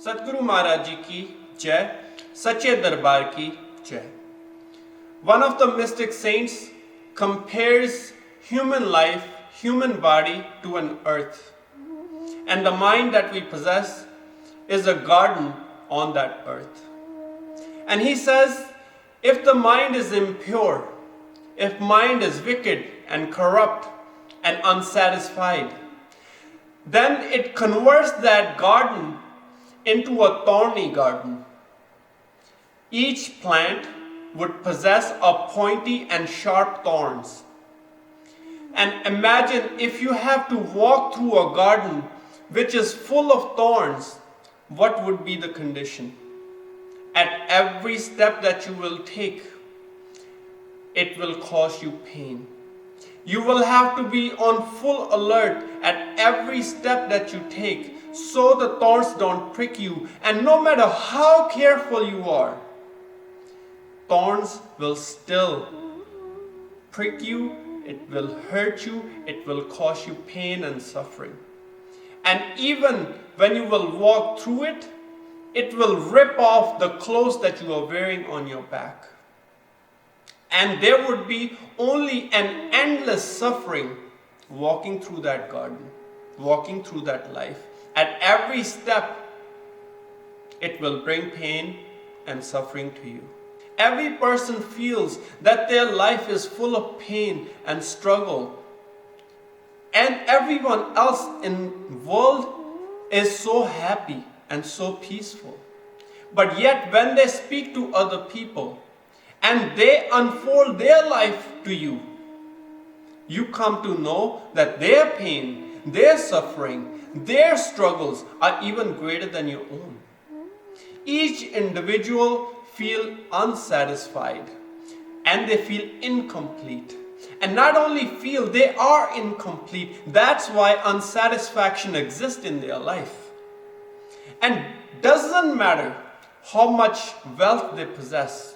सतगुरु महाराज जी की जय, सच्चे दरबार की जय. One of the mystic saints compares human life, human body to an earth. And the mind that we possess is a garden on that earth. And he says, if the mind is impure, if mind is wicked and corrupt and unsatisfied, then it converts that garden into a thorny garden. Each plant would possess a pointy and sharp thorns. And imagine if you have to walk through a garden which is full of thorns, what would be the condition? At every step that you will take, it will cause you pain. You will have to be on full alert at every step that you take so the thorns don't prick you. And no matter how careful you are, thorns will still prick you, it will hurt you, it will cause you pain and suffering. And even when you will walk through it, it will rip off the clothes that you are wearing on your back. And there would be only an endless suffering walking through that garden, walking through that life. At every step, it will bring pain and suffering to you. Every person feels that their life is full of pain and struggle. And everyone else in the world is so happy and so peaceful. But yet when they speak to other people and they unfold their life to you, you come to know that their pain, their suffering, their struggles are even greater than your own. Each individual feel unsatisfied and they feel incomplete. And not only feel, they are incomplete. That's why unsatisfaction exists in their life. And doesn't matter how much wealth they possess,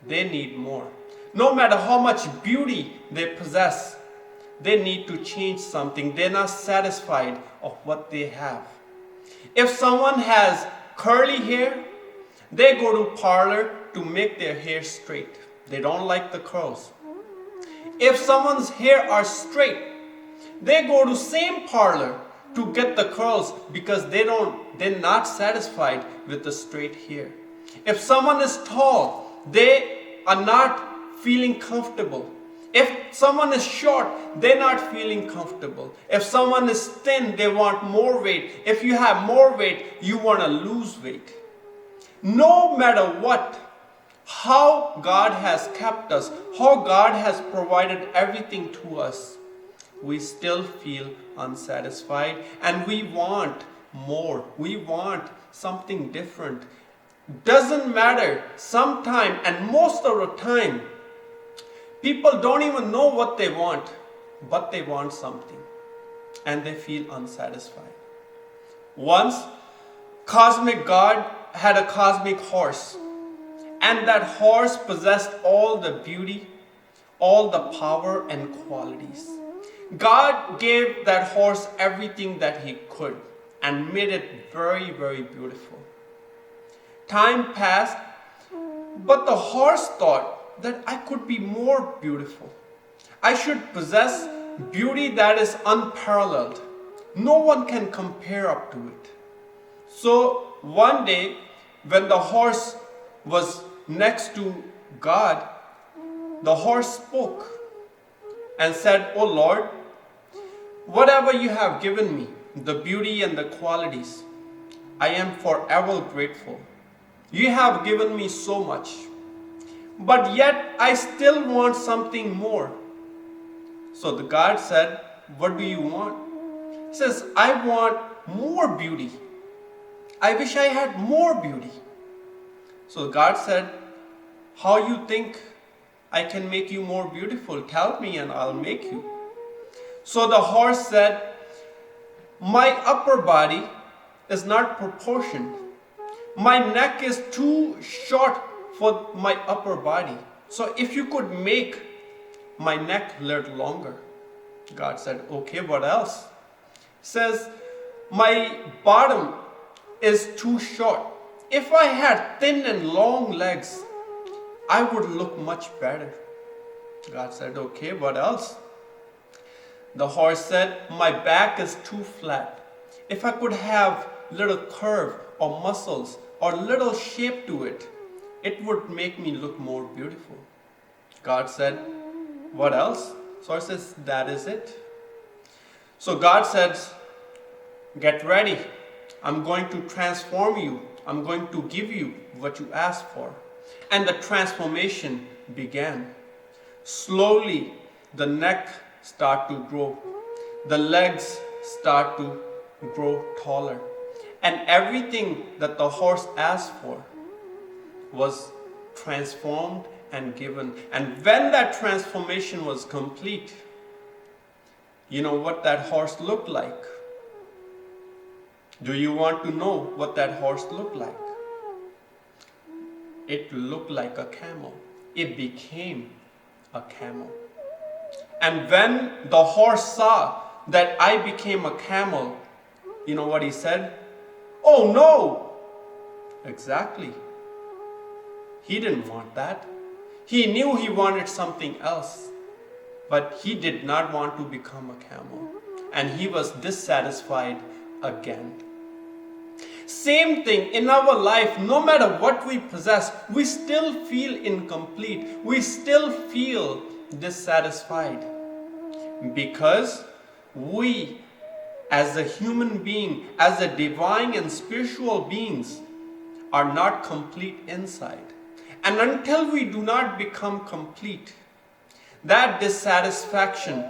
they need more. No matter how much beauty they possess, they need to change something. They're not satisfied of what they have. If someone has curly hair, they go to parlor to make their hair straight. They don't like the curls. If someone's hair are straight, they go to same parlor to get the curls because they're not satisfied with the straight hair. If someone is tall, they are not feeling comfortable. If someone is short, they're not feeling comfortable. If someone is thin, they want more weight. If you have more weight, you want to lose weight. No matter what, how God has kept us, how God has provided everything to us, we still feel unsatisfied and we want more. We want something different. Doesn't matter, sometime and most of the time, people don't even know what they want, but they want something and they feel unsatisfied. Once, cosmic God had a cosmic horse, and that horse possessed all the beauty, all the power and qualities. God gave that horse everything that he could and made it very, very beautiful. Time passed, but the horse thought that I could be more beautiful. I should possess beauty that is unparalleled. No one can compare up to it. So one day, when the horse was next to God, the horse spoke and said, "Oh Lord, whatever you have given me, the beauty and the qualities, I am forever grateful. You have given me so much, but yet I still want something more." So the God said, "What do you want?" He says, "I want more beauty. I wish I had more beauty." So God said, "How you think I can make you more beautiful? Tell me and I'll make you." So the horse said, "My upper body is not proportioned. My neck is too short for my upper body. So if you could make my neck a little longer." God said, "Okay, what else?" He says, "My bottom is too short. If I had thin and long legs, I would look much better. God said, okay, what else? The horse said, my back is too flat. If I could have little curve or muscles or little shape to it, it would make me look more beautiful. God said, what else? So horse says, that is it. So God says, get ready. I'm going to transform you. I'm going to give you what you asked for. And the transformation began. Slowly, the neck started to grow. The legs start to grow taller. And everything that the horse asked for was transformed and given. And when that transformation was complete, you know what that horse looked like? Do you want to know what that horse looked like? It looked like a camel. It became a camel. And when the horse saw that I became a camel, you know what he said? Oh no! Exactly. He didn't want that. He knew he wanted something else. But he did not want to become a camel. And he was dissatisfied again. Same thing in our life, no matter what we possess, we still feel incomplete. We still feel dissatisfied. Because we, as a human being, as a divine and spiritual beings, are not complete inside. And until we do not become complete, that dissatisfaction,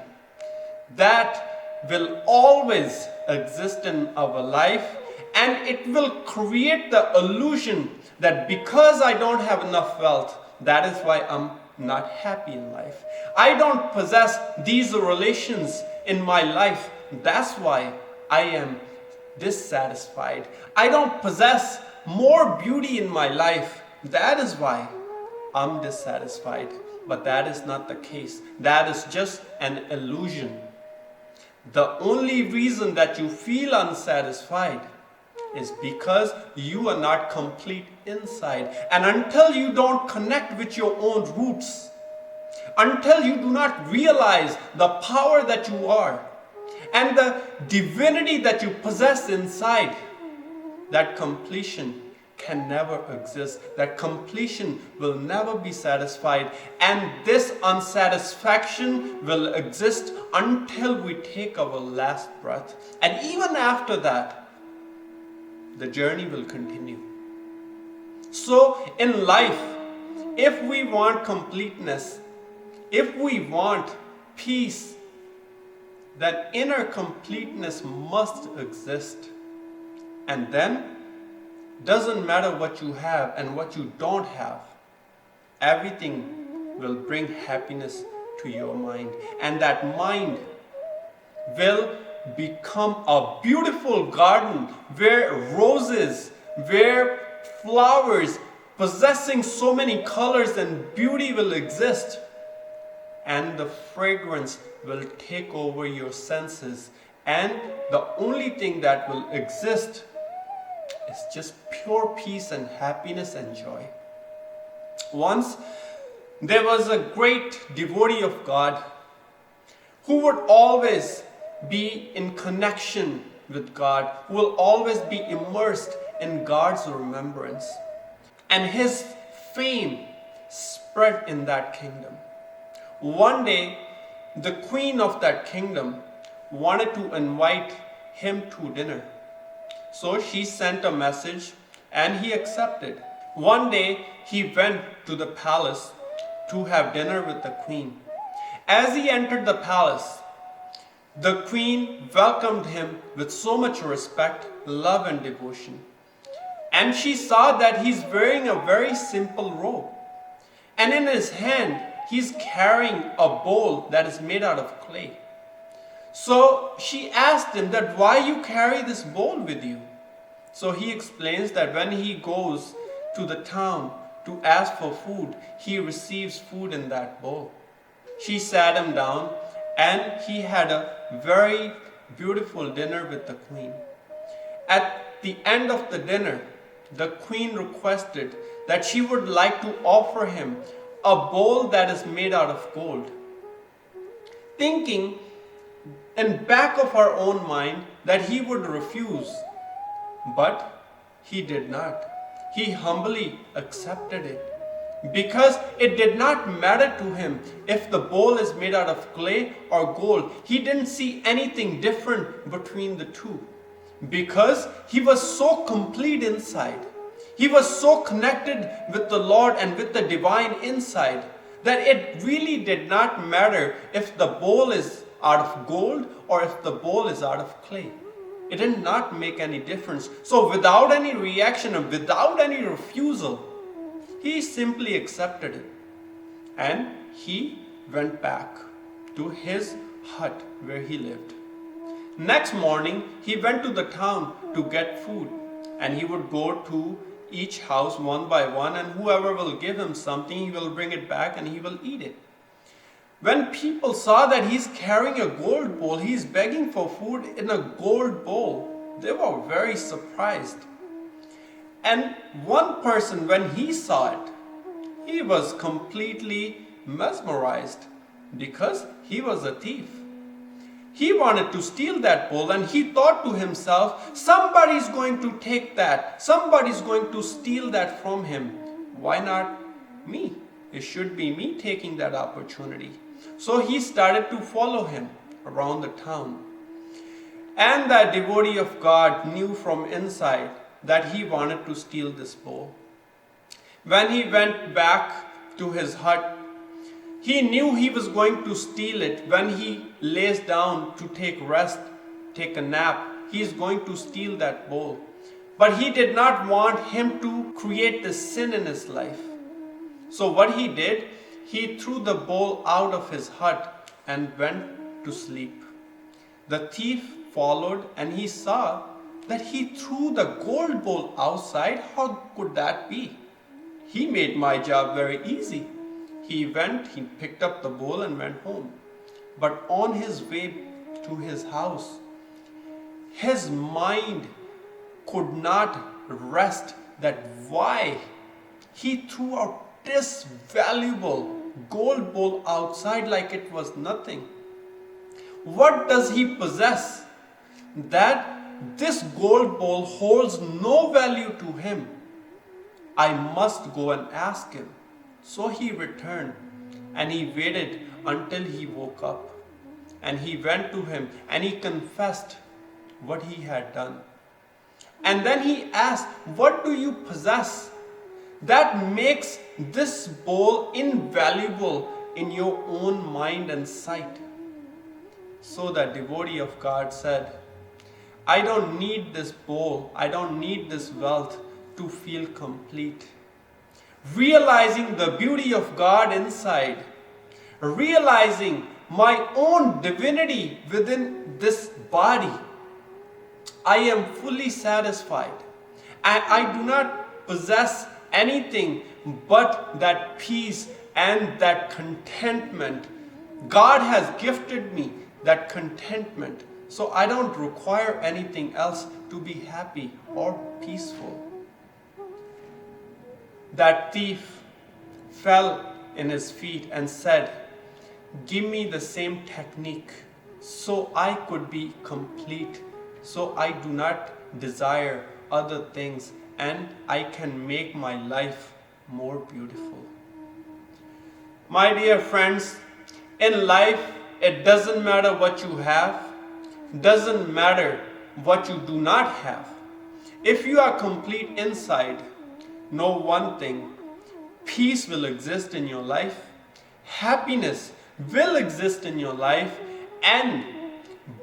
that will always exist in our life, and it will create the illusion that because I don't have enough wealth, that is why I'm not happy in life. I don't possess these relations in my life, that's why I am dissatisfied. I don't possess more beauty in my life, that is why I'm dissatisfied. But that is not the case. That is just an illusion. The only reason that you feel unsatisfied is because you are not complete inside. And until you don't connect with your own roots, until you do not realize the power that you are and the divinity that you possess inside, that completion can never exist. That completion will never be satisfied. And this unsatisfaction will exist until we take our last breath. And even after that, the journey will continue. So in life, if we want completeness, if we want peace, that inner completeness must exist. And then, doesn't matter what you have and what you don't have, everything will bring happiness to your mind. And that mind will become a beautiful garden where roses, where flowers possessing so many colors and beauty will exist. And the fragrance will take over your senses. And the only thing that will exist is just pure peace and happiness and joy. Once there was a great devotee of God who would always be in connection with God, who will always be immersed in God's remembrance. And his fame spread in that kingdom. One day, the queen of that kingdom wanted to invite him to dinner. So she sent a message and he accepted. One day he went to the palace to have dinner with the queen. As he entered the palace, the queen welcomed him with so much respect, love and devotion. And she saw that he's wearing a very simple robe. And in his hand, he's carrying a bowl that is made out of clay. So she asked him that why you carry this bowl with you. So he explains that when he goes to the town to ask for food, he receives food in that bowl. She sat him down and he had a very beautiful dinner with the queen. At the end of the dinner, the queen requested that she would like to offer him a bowl that is made out of gold, thinking in back of her own mind that he would refuse. But he did not. He humbly accepted it, because it did not matter to him if the bowl is made out of clay or gold. He didn't see anything different between the two, because he was so complete inside. He was so connected with the Lord and with the divine inside that it really did not matter if the bowl is out of gold or if the bowl is out of clay. It did not make any difference. So without any reaction and without any refusal, he simply accepted it. And he went back to his hut where he lived. Next morning, he went to the town to get food. And he would go to each house one by one, and whoever will give him something, he will bring it back and he will eat it. When people saw that he's carrying a gold bowl, he's begging for food in a gold bowl, they were very surprised. And one person, when he saw it, he was completely mesmerized, because he was a thief. He wanted to steal that bowl, and he thought to himself, somebody's going to take that. Somebody's going to steal that from him. Why not me? It should be me taking that opportunity. So he started to follow him around the town. And that devotee of God knew from inside that he wanted to steal this bowl. When he went back to his hut, he knew he was going to steal it. When he lays down to take rest, take a nap, he is going to steal that bowl. But he did not want him to create this sin in his life. So what he did, he threw the bowl out of his hut and went to sleep. The thief followed, and he saw that he threw the gold bowl outside. How could that be? He made my job very easy. He picked up the bowl and went home. But on his way to his house, his mind could not rest that why he threw out this valuable gold bowl outside like it was nothing. What does he possess that this gold bowl holds no value to him? I must go and ask him. So he returned, and he waited until he woke up. And he went to him and he confessed what he had done. And then he asked, what do you possess that makes this bowl invaluable in your own mind and sight? So the devotee of God said, I don't need this bowl, I don't need this wealth to feel complete. Realizing the beauty of God inside, realizing my own divinity within this body, I am fully satisfied. And I do not possess anything but that peace and that contentment. God has gifted me that contentment. So I don't require anything else to be happy or peaceful. That thief fell in his feet and said, give me the same technique so I could be complete, so I do not desire other things and I can make my life more beautiful. My dear friends, in life, it doesn't matter what you have, doesn't matter what you do not have. If you are complete inside, know one thing, peace will exist in your life, happiness will exist in your life, and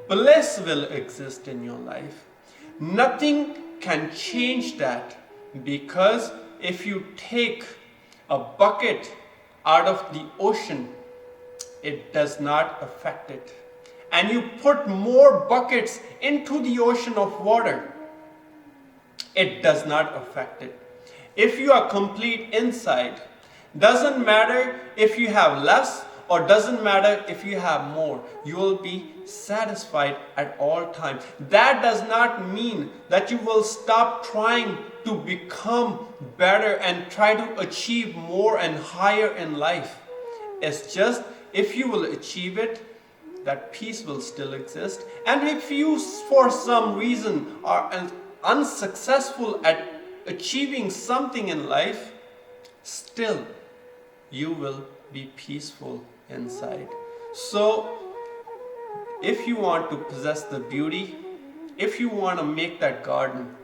bliss will exist in your life. Nothing can change that, because if you take a bucket out of the ocean, it does not affect it. And you put more buckets into the ocean of water, it does not affect it. If you are complete inside, doesn't matter if you have less or doesn't matter if you have more, you will be satisfied at all times. That does not mean that you will stop trying to become better and try to achieve more and higher in life. It's just, if you will achieve it, that peace will still exist. And if you for some reason are unsuccessful at achieving something in life, still you will be peaceful inside. So if you want to possess the beauty, if you want to make that garden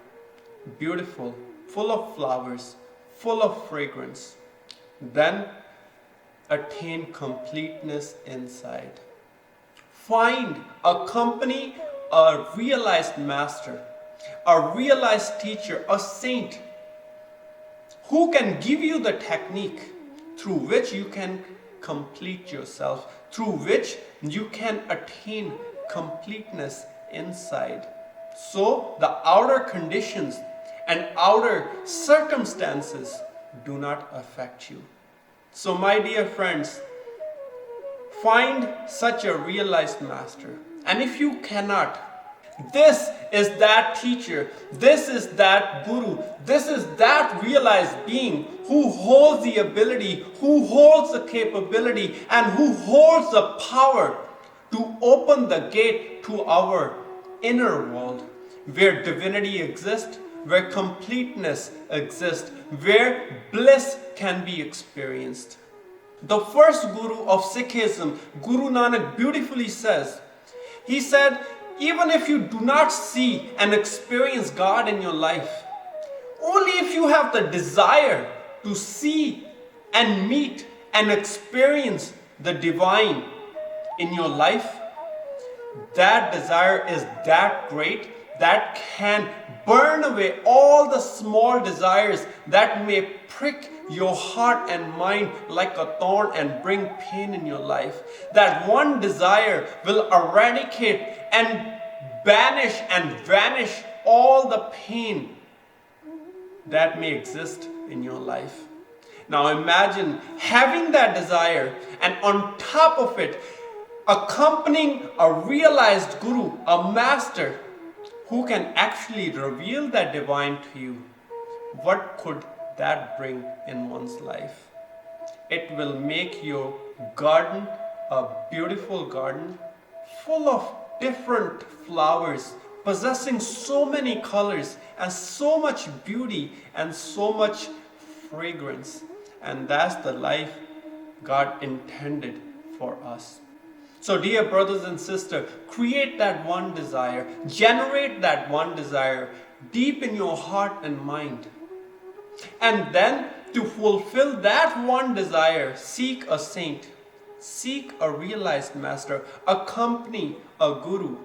beautiful, full of flowers, full of fragrance, then attain completeness inside. Find a company, a realized master, a realized teacher, a saint who can give you the technique through which you can complete yourself, through which you can attain completeness inside. So the outer conditions and outer circumstances do not affect you. So my dear friends, find such a realized master. And if you cannot, this is that teacher, this is that guru, this is that realized being who holds the ability, who holds the capability, and who holds the power to open the gate to our inner world, where divinity exists, where completeness exists, where bliss can be experienced. The first guru of Sikhism, Guru Nanak, beautifully says, he said, even if you do not see and experience God in your life, only if you have the desire to see and meet and experience the divine in your life, that desire is that great that can burn away all the small desires that may prick your heart and mind like a thorn and bring pain in your life. That one desire will eradicate and banish and vanish all the pain that may exist in your life. Now imagine having that desire, and on top of it, accompanying a realized guru, a master who can actually reveal that divine to you. What could that bring in one's life? It will make your garden a beautiful garden full of different flowers, possessing so many colors and so much beauty and so much fragrance. And that's the life God intended for us. So dear brothers and sisters, create that one desire, generate that one desire deep in your heart and mind. And then to fulfill that one desire, seek a saint, seek a realized master, accompany a guru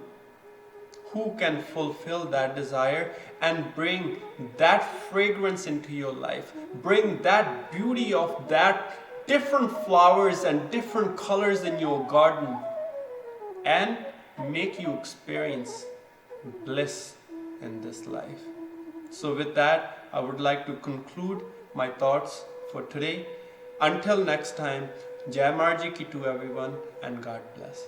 who can fulfill that desire and bring that fragrance into your life, bring that beauty of that different flowers and different colors in your garden, and make you experience bliss in this life. So with that, I would like to conclude my thoughts for today. Until next time, Jai Marji Ki to everyone, and God bless.